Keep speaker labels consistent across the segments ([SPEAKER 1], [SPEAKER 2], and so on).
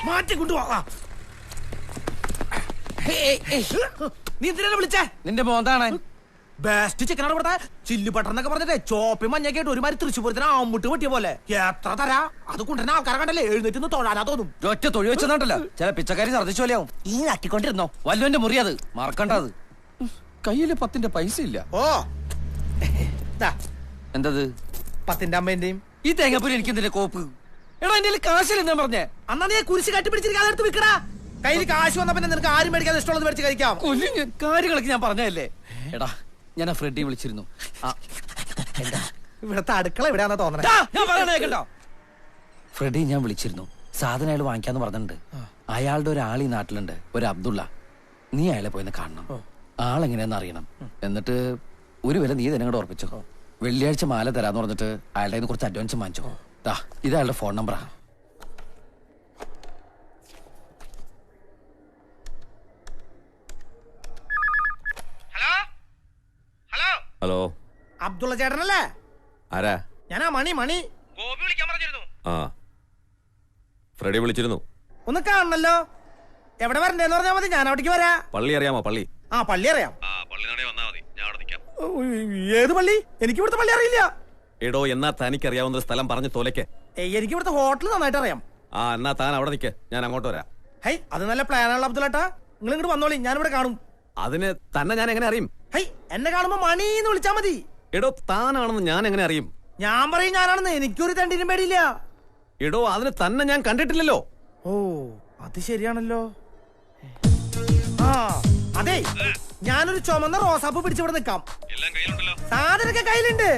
[SPEAKER 1] മാറ്റി കൊണ്ടുപോവാ. നീ എന്തിനാണ് വിളിച്ചേ?
[SPEAKER 2] നിന്റെ മോന്താണ്
[SPEAKER 1] ബെസ്റ്റ് ചിക്കനാണ് ഇവിടുത്തെ. ചില്ലി ബട്ടർ എന്നൊക്കെ പറഞ്ഞിട്ട് ചോപ്പി മഞ്ഞൊക്കെ ആയിട്ട് ഒരുമാതിരി തൃശ്ശൂരത്തിന് അമ്മുട്ട് പറ്റിയ പോലെ. എത്ര തരാ? അത് കൊണ്ടുവരുന്ന ആൾക്കാരെ കണ്ടല്ലേ എഴുന്നേറ്റ് തൊഴാനാ തോന്നും.
[SPEAKER 2] ഒറ്റ തൊഴി വെച്ചതല്ലോ ചില പിച്ചക്കാരി ഛർദ്ദിച്ചോലെയാവും.
[SPEAKER 1] ഈ നക്കിക്കൊണ്ടിരുന്നോ?
[SPEAKER 2] വല്ലോന്റെ മുറി അത് മറക്കണ്ടത്. കയ്യില് 10 പൈസ ഇല്ല.
[SPEAKER 1] ഓ
[SPEAKER 2] എന്തത്?
[SPEAKER 1] 10 അമ്മേന്റെയും
[SPEAKER 2] ഈ തേങ്ങാപ്പൂരി എനിക്ക് എന്തിന്റെ കോപ്പ്? എടാ എന്റെ കാശില്ലെന്നാ പറഞ്ഞേ.
[SPEAKER 1] അന്നാ നീ കുരിശ് കട്ടിപ്പിടിച്ചിരിക്കാതെ എടുത്ത് വിൽക്കടാ. കയ്യിൽ കാശ് വന്നപ്പോ നിനക്ക് ആരും മേടിക്കാതെ ഇഷ്ടമുള്ളത് മേടിച്ച് കഴിക്കാം.
[SPEAKER 2] കാര്യങ്ങളൊക്കെ ഞാൻ പറഞ്ഞതല്ലേ. എടാ ഞാൻ ആ ഫ്രെഡി വിളിച്ചിരുന്നു.
[SPEAKER 1] ഇവിടത്തെ അടുക്കള എവിടെയാണെന്ന് തോന്നണേ.
[SPEAKER 2] ഞാൻ പറയണേ കേട്ടോ. ഫ്രെഡി ഞാൻ വിളിച്ചിരുന്നു. സാധനം അയാൾ വാങ്ങിക്കാന്ന് പറഞ്ഞിട്ടുണ്ട്. അയാളുടെ ഒരാൾ ഈ നാട്ടിലുണ്ട്, ഒരു അബ്ദുള്ള. നീ അയാളെ പോയിന്ന് കാണണം. ആളെങ്ങനെയാന്ന് അറിയണം. എന്നിട്ട് ഒരു വില നീ തന്നെ ഉറപ്പിച്ചോ. വെള്ളിയാഴ്ച മാല തരാന്ന് പറഞ്ഞിട്ട് അയാളുടെ കയ്യിൽ കുറച്ച് അഡ്വാൻസ് വാങ്ങിച്ചോ. ഇത് അയാളുടെ ഫോൺ നമ്പറാ.
[SPEAKER 3] ഹലോ,
[SPEAKER 1] അബ്ദുള്ള ചേട്ടനല്ലേ?
[SPEAKER 3] ആരാ?
[SPEAKER 1] ഞാനാ മണി.
[SPEAKER 4] ഗോപി വിളിക്കാൻ പറഞ്ഞിരുന്നു.
[SPEAKER 3] ആ, ഫ്രെഡി വിളിച്ചിരുന്നു.
[SPEAKER 1] ഒന്ന് കാണണല്ലോ. എവിടെ വരണ്ടേന്ന് പറഞ്ഞാൽ മതി, ഞാൻ അവിടേക്ക് വരാ.
[SPEAKER 3] പള്ളി അറിയാമോ? പള്ളി.
[SPEAKER 1] ആ, പള്ളി അറിയാം.
[SPEAKER 3] പള്ളി വന്നാ മതി, ഞാൻ അവിടെ നിൽക്കാം.
[SPEAKER 1] ഏത് പള്ളി? എനിക്ക് ഇവിടുത്തെ പള്ളി അറിയില്ല.
[SPEAKER 3] എടോ, എന്നാ തനിക്ക് അറിയാവുന്ന ഒരു സ്ഥലം പറഞ്ഞു തോലയ്ക്ക്.
[SPEAKER 1] എനിക്ക് ഇവിടുത്തെ ഹോട്ടൽ നന്നായിട്ട് അറിയാം.
[SPEAKER 3] ആ, എന്നാ താൻ അവിടെ നിൽക്ക്, ഞാൻ അങ്ങോട്ട് വരാം.
[SPEAKER 1] ഹൈ, അത് നല്ല പ്ലാനാണല്ലോ അബ്ദുള്ളേട്ടാ. നിങ്ങൾ ഇങ്ങോട്ട് വന്നോളി, ഞാനിവിടെ കാണും.
[SPEAKER 3] അതിന് തന്നെ ഞാൻ എങ്ങനെ അറിയും?
[SPEAKER 1] ഹൈ, എന്നെ കാണുമ്പോ മണീന്ന് വിളിച്ചാ മതി.
[SPEAKER 3] എടോ, താനാണെന്ന് ഞാൻ എങ്ങനെ അറിയും?
[SPEAKER 1] ഞാൻ പറയും ഞാനാണെന്ന്. എനിക്കൊരു തണ്ടിനും പേടിയില്ല.
[SPEAKER 3] എടോ, അതിന് തന്നെ ഞാൻ കണ്ടിട്ടില്ലല്ലോ.
[SPEAKER 1] ഓ, അത് ശരിയാണല്ലോ. ആ, അതെ, ഞാനൊരു ചുമന്ന റോസാപ്പ് പിടിച്ചിവിടെ നിക്കാം. സാധനൊക്കെ കയ്യിലുണ്ട്.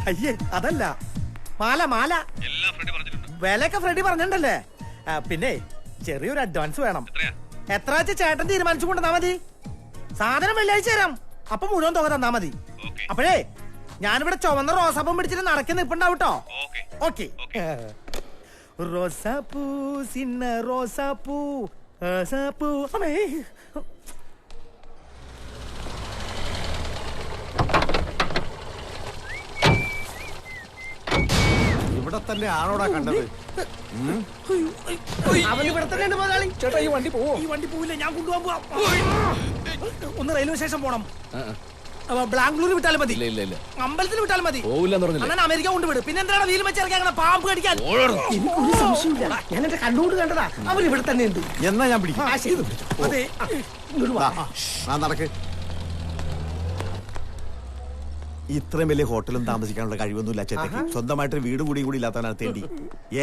[SPEAKER 1] അയ്യേ, അതല്ല, മാല. വിലയൊക്കെ ഫ്രെഡി പറഞ്ഞിട്ടുണ്ടല്ലേ. പിന്നെ ചെറിയൊരു അഡ്വാൻസ് വേണം. എത്ര വെച്ച് ചേട്ടൻ തീരുമാനിച്ചു കൊണ്ടുവന്നാ മതി. സാധനം വെള്ളിയാഴ്ച തരാം. അപ്പൊ മുഴുവൻ തുക തന്നാ മതി. അപ്പോഴേ ഞാനിവിടെ ചുവന്ന റോസാപ്പും പിടിച്ചിട്ട് നടക്കി നിൽപ്പുണ്ടാവട്ടോ. ഓക്കെ. റോസാപ്പൂ, സിന്ന റോസാപ്പൂ, റോസാപ്പൂ. അമ്മേ,
[SPEAKER 5] ഇവിടെ തന്നെ ആണോടാ കണ്ടത്?
[SPEAKER 1] അവൻ ഇവിടെ തന്നെ മുതലാളി.
[SPEAKER 5] ചേട്ടാ, ഈ വണ്ടി പോവോ?
[SPEAKER 1] ഈ വണ്ടി പോവില്ല, ഞാൻ കൊണ്ടുപോകാൻ പോവാം. ഒന്ന് റെയിൽവേ സ്റ്റേഷൻ പോണം. ബാംഗ്ലൂർ വിട്ടാലും മതി. അമ്പലത്തിൽ വിട്ടാലും മതി. അങ്ങനെ അമേരിക്ക കൊണ്ടുവിടും. പിന്നെ എന്താണ് വീലും വെച്ചിറക്കി അങ്ങനെ പാമ്പ് കടിക്കാൻ? എനിക്കൊരു സംശയമില്ല, ഞാൻ എന്റെ കണ്ണുകൊണ്ട് കണ്ടതാ. അവർ ഇവിടെ തന്നെ ഉണ്ട്.
[SPEAKER 5] എന്നാ ഞാൻ പിടിക്കും.
[SPEAKER 1] അതെ,
[SPEAKER 5] നടക്ക്. ഇത്രയും വലിയ ഹോട്ടലും താമസിക്കാനുള്ള കഴിവൊന്നുമില്ല ചേട്ടക്ക്. സ്വന്തമായിട്ട് വീട് കൂടി ഇല്ലാത്തവനാണ് തേണ്ടി.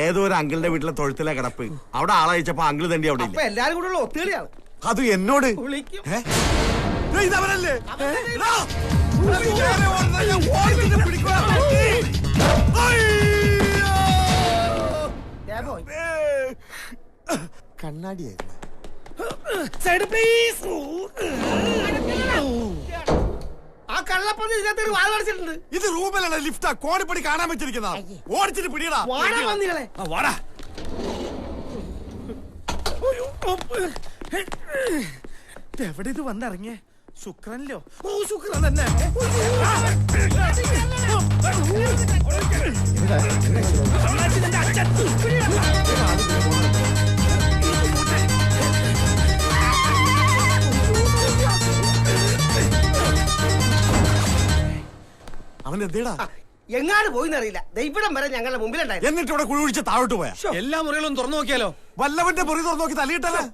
[SPEAKER 5] ഏതോ ഒരു അങ്കിളിന്റെ വീട്ടിലെ തൊഴുത്തിലെ കിടപ്പ്. അവിടെ ആളയച്ചപ്പോ അങ്കിള് തേണ്ടി അവിടെ ഇല്ല.
[SPEAKER 1] എല്ലാരും കൂടെ ഒത്തുകളിയാണ്.
[SPEAKER 5] അത് എന്നോട് ഇതവരല്ലേ? കണ്ണാടിയായിരുന്നു.
[SPEAKER 1] Side please. ആ കള്ളപ്പന്നി ഇതിനകത്ത് വാഴ അടിച്ചിട്ടുണ്ട്.
[SPEAKER 5] ഇത് റൂമിലാണ്, ലിഫ്റ്റാ. കോണിപ്പടി കാണാൻ വെച്ചിരിക്കുന്ന. ഓടിച്ചിട്ട് പിടിയടാ.
[SPEAKER 1] വാടാ. എവിടെ ഇത് വന്നിറങ്ങിയേ? ശുക്രനിലോ? ഓ, ശുക്രൻ തന്നെ.
[SPEAKER 5] അവൻ എന്തേടാ?
[SPEAKER 1] എങ്ങാട് പോയിന്നറിയില്ല. ഇവിടം വരെ ഞങ്ങളുടെ മുമ്പിലുണ്ടായിരുന്നു.
[SPEAKER 5] എന്നിട്ട് ഇവിടെ കുഴി ഒഴിച്ച് താഴോട്ട് പോയാ?
[SPEAKER 2] എല്ലാ മുറികളും തുറന്നു നോക്കിയാലോ?
[SPEAKER 5] വല്ലവന്റെ മുറി തുറന്നു നോക്കി തലയിട്ടല്ലേ?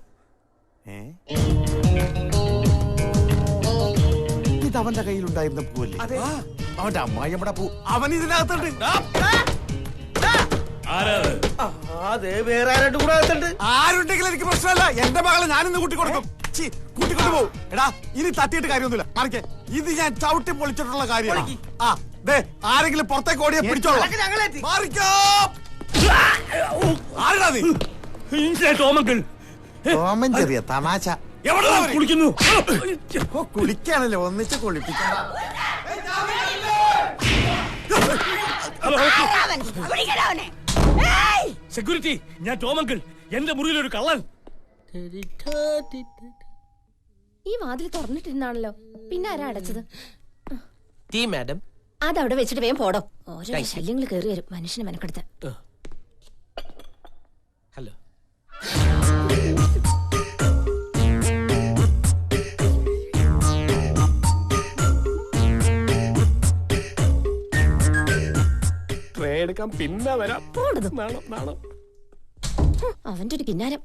[SPEAKER 5] ഇത് അവന്റെ കയ്യിലുണ്ടായിരുന്ന പൂവല്ലേ? അവന്റെ അമ്മായി നമ്മുടെ പൂ. അവൻ ഇതിനകത്തുണ്ട്.
[SPEAKER 1] വേറെ ആരായിട്ട് കൂടെ അകത്തുണ്ട്.
[SPEAKER 5] ആരുണ്ടെങ്കിലും എനിക്ക് പ്രശ്നമല്ല. എന്റെ മകളെ ഞാനിന്ന് കൂട്ടിക്കൊടുക്കും. കൂട്ടിക്കൊണ്ടു പോകും. എടാ, ഇനി തട്ടിയിട്ട് കാര്യമൊന്നുമില്ല. മറിക്കേ, ഇത് ഞാൻ ചവിട്ടി പൊളിച്ചിട്ടുള്ള കാര്യമാണ്. ആ, ദേ, ആരെങ്കിലും പുറത്തേക്ക് ഓടിയാ പിടിച്ചോളാം. ആരാ നീ? ടോമൻ ചെറിയ തമാശ. കുളിക്കുന്നു. കുളിക്കാണല്ലോ, ഒന്നിച്ച് കുളിപ്പിക്കണം.
[SPEAKER 4] സെക്യൂരിറ്റി, ഞാൻ ടോമങ്കിൾ. എന്റെ മുറിയിലൊരു കള്ളൻ.
[SPEAKER 6] ഈ വാതിൽ തുറന്നിട്ടിരുന്നാണല്ലോ, പിന്നെ ആരാ അടച്ചത്?
[SPEAKER 1] മാഡം,
[SPEAKER 6] അതവിടെ വെച്ചിട്ട് വേഗം പോടോ. ഓരോ ശല്യങ്ങൾ കയറി വരും മനുഷ്യനെ മെനക്കെടുത്ത്.
[SPEAKER 1] ഹലോ.
[SPEAKER 4] എടുക്കാൻ പിന്നെ വരാം.
[SPEAKER 6] പോണ്ടത്.
[SPEAKER 4] നാണം നാണം.
[SPEAKER 6] അവന്റെ ഒരു കിന്നാരം.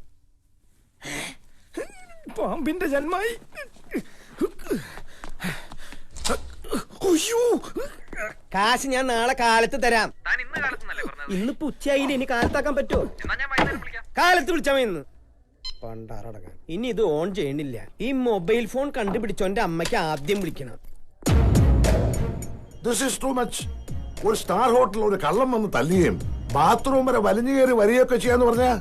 [SPEAKER 1] പാമ്പിന്റെ ജന്മായി. കാശ് ഞാൻ നാളെ കാലത്ത് തരാം. ഇന്നിപ്പോ ഉച്ചയായില്ല, ഇനി കാലത്താക്കാൻ പറ്റുമോ? കാലത്ത് വിളിച്ചാ ഇന്ന് പണ്ടാറടങ്ങാൻ. ഇനി ഇത് ഓൺ ചെയ്യണില്ല. ഈ മൊബൈൽ ഫോൺ കണ്ടുപിടിച്ചോന്റെ അമ്മയ്ക്ക് ആദ്യം വിളിക്കണം.
[SPEAKER 7] This is too much. ഒരു സ്റ്റാർ ഹോട്ടലിൽ ഒരു കള്ളം വന്ന് തല്ലുകയും ബാത്റൂം വരെ വലിഞ്ഞു കയറി വരികയൊക്കെ ചെയ്യാന്ന് പറഞ്ഞാ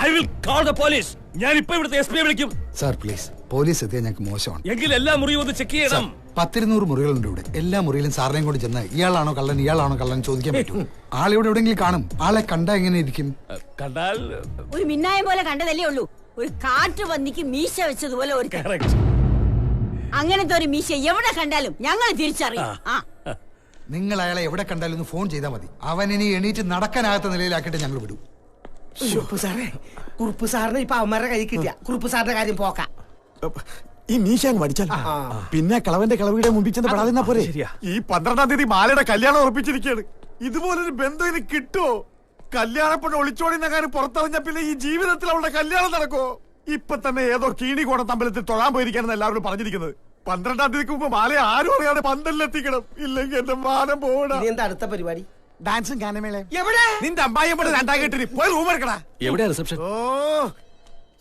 [SPEAKER 4] I will call the police. ഞാൻ ഇപ്പൊ ഇവിടുത്തെ എസ് പിയെ വിളിക്കും.
[SPEAKER 8] സാർ പ്ലീസ്, പോലീസ് എത്തിയാൽ ഞങ്ങൾക്ക് മോശമാണ്.
[SPEAKER 4] എങ്കിൽ എല്ലാ മുറിയും ഒന്ന് ചെക്ക് ചെയ്യണം.
[SPEAKER 8] 10-200 മുറികളുണ്ട് ഇവിടെ. എല്ലാ മുറിയിലും സാറിനെയും കൊണ്ട് ചെന്ന് ഇയാളാണോ കള്ളൻ ചോദിക്കാൻ പറ്റും. ആളിവിടെ എവിടെയെങ്കിലും കാണും. ആളെ കണ്ടാ എങ്ങനെ ഇരിക്കും?
[SPEAKER 4] കണ്ടാൽ
[SPEAKER 9] ഒരു മിന്നായം പോലെ കണ്ടതല്ലേ ഉള്ളൂ. ഒരു കാറ്റ് വന്നിക്ക് മീശ വെച്ചതുപോലെ ഒരു അങ്ങനത്തെ ഒരു മീശ എവിടെ കണ്ടാലും ഞങ്ങൾ തിരിച്ചറിയും.
[SPEAKER 8] നിങ്ങൾ അയാളെ എവിടെ കണ്ടാലും ഒന്ന് ഫോൺ ചെയ്താൽ മതി. അവൻ ഇനി എണീറ്റ് നടക്കാനാകാത്ത നിലയിലാക്കിയിട്ട് ഞങ്ങൾ വിടും.
[SPEAKER 1] കുറുപ്പ് സാറിന് ഇപ്പൊ അവന്മാരുടെ കൈ കിട്ടിയ കുറുപ്പ് സാറിന്റെ കാര്യം പോക്കാം.
[SPEAKER 5] ഈ മീശാൻ പഠിച്ചാൽ പിന്നെ കളവന്റെ കളവിയുടെ മുമ്പിൽ ചെന്ന് പെടാതിരുന്നാ പോരെ. ഈ 12-ാം തീയതി മാലയുടെ കല്യാണം ഉറപ്പിച്ചിരിക്കുകയാണ്. ഇതുപോലൊരു ബന്ധം ഇനി കിട്ടുമോ? കല്യാണപ്പെട്ട് ഒളിച്ചോടിന കാര്യം പുറത്തറിഞ്ഞ പിന്നെ ഈ ജീവിതത്തിൽ അവളുടെ കല്യാണം നടക്കുമോ? ഇപ്പൊ തന്നെ ഏതോ കീണിക്കോണ തമ്പലത്തിൽ തൊഴാൻ പോയിരിക്കാനെന്ന് എല്ലാവരും പറഞ്ഞിരിക്കുന്നത്. 12-ാം തീയതിക്ക് മുമ്പ് മാല ആരും അറിയാതെ പന്തലിലെത്തിക്കണം. ഇല്ലെങ്കിൽ എന്റെ മാനം പോകണം.
[SPEAKER 1] എന്താ അടുത്ത പരിപാടി?
[SPEAKER 5] ഡാൻസും ഗാനമേള.
[SPEAKER 1] എവിടെ?
[SPEAKER 5] നിന്റെ അമ്മായിയമ്മയുടെ 2-ാം കെട്ടിന് പോയി റൂം എടുക്കടാ.
[SPEAKER 3] എവിടെയാ റിസപ്ഷൻ?
[SPEAKER 5] ഓ,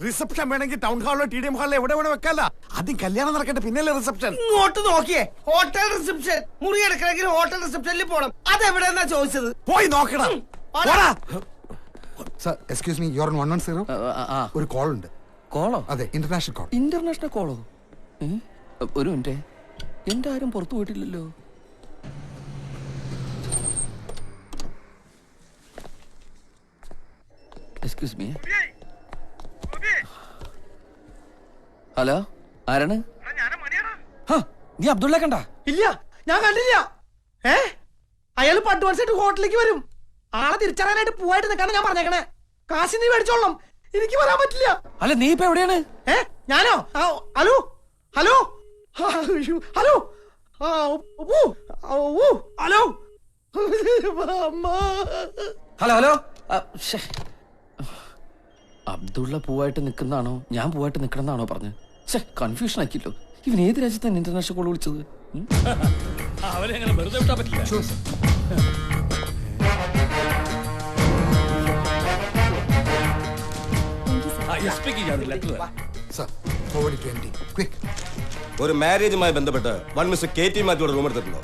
[SPEAKER 5] റിസപ്ഷൻ വേണമെങ്കിൽ ടൗൺ ഹാളിലോ TDM ഹാളിലോ എവിടെ വേണം വെക്കല്ല. ആദ്യം കല്യാണം നടക്കട്ടെ, പിന്നല്ലേ റിസപ്ഷൻ.
[SPEAKER 1] ഇങ്ങോട്ട് നോക്കിയേ, ഹോട്ടൽ റിസപ്ഷൻ. മുറി എടുക്കണമെങ്കിൽ ഹോട്ടൽ റിസപ്ഷനിൽ പോണം. അതെവിടെന്നാ ചോദിച്ചത്?
[SPEAKER 5] പോയി നോക്കടാ.
[SPEAKER 8] Sir excuse me, your 110. ഒരു കോൾ ഉണ്ട്.
[SPEAKER 2] കോളോ?
[SPEAKER 8] അതെ, ഇന്റർനാഷണൽ കോൾ.
[SPEAKER 2] ഇന്റർനാഷണൽ കോളോ? ഒരു മിനിറ്റ്, എന്റെ ആരും പുറത്തു പോയിട്ടില്ലല്ലോ. Excuse me. ഹലോ, ആരാണ്? നീ അബ്ദുള്ള കണ്ട?
[SPEAKER 1] ഇല്ല, ഞാൻ കണ്ടില്ല. അയാൾ അഡ്വാൻസ് ആയിട്ട് ഹോട്ടലിലേക്ക് വരും. ആളെ തിരിച്ചറിയാനായിട്ട് പോവായിട്ട് നിൽക്കാണ് ഞാൻ പറഞ്ഞേക്കണേ. കാശ് നീ മേടിച്ചോളണം, എനിക്ക് വരാൻ പറ്റില്ല.
[SPEAKER 2] അല്ല, നീ ഇപ്പൊ എവിടെയാണ്?
[SPEAKER 1] ഞാനോ? Hello hello hello hello hello
[SPEAKER 2] hello hello. Abdulla പൂവായിട്ട് നിൽക്കുന്നതാണോ ഞാൻ പൂവായിട്ട് നിൽക്കണമെന്നാണോ പറഞ്ഞ്? കൺഫ്യൂഷൻ ആക്കിയല്ലോ. ഇവൻ ഏത് രാജ്യത്താണ് ഇന്റർനാഷണൽ കോൾ വിളിച്ചത്?
[SPEAKER 4] അവനെ അങ്ങനെ വെറുതെ വിട്ടാൻ പറ്റില്ല.
[SPEAKER 10] ഒരു മാരേജുമായി ബന്ധപ്പെട്ട് വൺ മിസ്റ്റർ KT മാത്യുവിടെ റൂം എടുത്തിട്ടുണ്ടോ?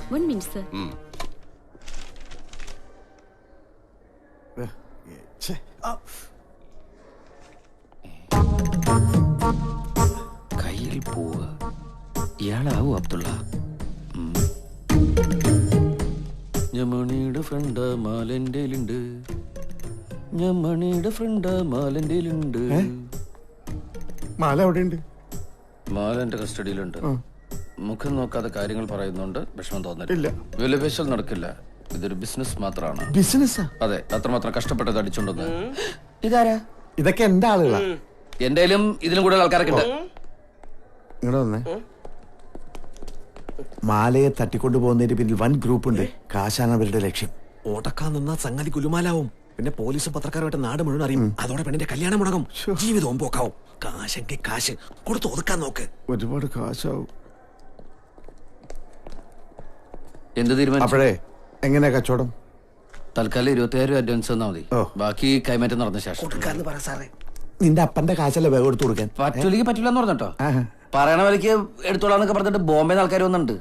[SPEAKER 2] കയ്യിൽ പോവുക. ഇയാളാവൂ അബ്ദുള്ള. ഞമണിയുടെ ഫ്രണ്ട് മാലന്റെയിലുണ്ട്. ഞമണിയുടെ ഫ്രണ്ട് മാലന്റെയിലുണ്ട്.
[SPEAKER 5] മാല എവിടെയുണ്ട്?
[SPEAKER 2] മാല എന്റെ കസ്റ്റഡിയിലുണ്ട്. മുഖം നോക്കാതെ കാര്യങ്ങൾ പറയുന്നുണ്ട്. വിഷമം തോന്നില്ല. വിലപേശൽ നടക്കില്ല. ഇതൊരു ബിസിനസ് മാത്രമാണ്.
[SPEAKER 5] ബിസിനസ്?
[SPEAKER 2] അതെ, അത്രമാത്രം കഷ്ടപ്പെട്ടത് അടിച്ചോണ്ടെന്ന്. ഇതാരാ?
[SPEAKER 5] ഇതൊക്കെ എന്റെ ആളുകളാ.
[SPEAKER 2] എന്തായാലും ഇതിലും കൂടുതൽ ആൾക്കാരൊക്കെ ഉണ്ട്.
[SPEAKER 5] ഇങ്ങോട്ട് വന്നേ. മാലയെ തട്ടിക്കൊണ്ടു പോകുന്നതിന് പിന്നിൽ വൻ ഗ്രൂപ്പ് ഉണ്ട്. കാശാണ് അവരുടെ ലക്ഷ്യം.
[SPEAKER 3] ഓടക്കാൻ നിന്നാ സംഗതി കുലുമാലാവും. പിന്നെ പോലീസും പത്രക്കാരുമായിട്ട് നാട് മുഴുവൻ അറിയും. അതോടെ പെണ്ണിന്റെ കല്യാണം മുടങ്ങും, ജീവിതവും പോക്കാവും. കാശെങ്കിൽ കാശ് കൊടുത്ത് ഒതുക്കാൻ നോക്ക്.
[SPEAKER 5] ഒരുപാട് കാശാവും.
[SPEAKER 2] എന്ത് തീരുമാനം?
[SPEAKER 5] അപ്പോഴേ എങ്ങനെയാ കച്ചവടം?
[SPEAKER 2] തൽക്കാലം 25,000 അഡ്വാൻസ് തന്നാ മതി. ബാക്കി കൈമാറ്റം നടന്ന ശേഷം.
[SPEAKER 5] നിന്റെ അപ്പന്റെ കാശല്ലേ വേഗം എടുത്തു കൊടുക്കാൻ?
[SPEAKER 2] പറ്റൂലെങ്കിൽ പറ്റില്ലെന്ന് പറഞ്ഞോ. പറയണ വിലക്ക് എടുത്തോളാന്നൊക്കെ പറഞ്ഞിട്ട് ബോംബെ ആൾക്കാർ വന്നിട്ടുണ്ട്.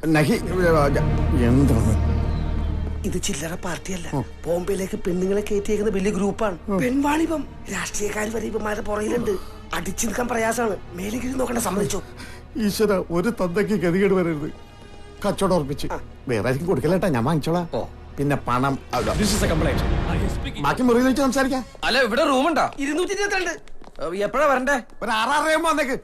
[SPEAKER 1] ഇത് ചില്ലറ പാർട്ടിയല്ല. ബോംബെയിലേക്ക് പെണ്ണുങ്ങളെ കയറ്റിയേക്കുന്ന വലിയ ഗ്രൂപ്പാണ്. പെൺവാണിപം. രാഷ്ട്രീയക്കാർ വരെ ഇവന്മാരുടെ പുറകിലുണ്ട്. അടിച്ചു നിൽക്കാൻ പ്രയാസമാണ്. മേലേക്ക് നോക്കണ്ട, സമ്മതിച്ചോ?
[SPEAKER 5] ഈശ്വര, ഒരു തന്തയ്ക്ക് ഗതികേട് വരരുത്. കച്ചവടം ഉറപ്പിച്ച് വേറെ ആയിരിക്കും കൊടുക്കലേട്ടാ, ഞാൻ വാങ്ങിച്ചോളാം. പിന്നെ പണം ബാക്കി മുറിയിൽ വെച്ച് സംസാരിക്കാം.
[SPEAKER 2] അല്ല, ഇവിടെ റൂമുണ്ടോ?
[SPEAKER 1] 222.
[SPEAKER 2] എപ്പോഴാ വരണ്ടേ?
[SPEAKER 5] ഒരു 6:30 വന്നേക്ക്.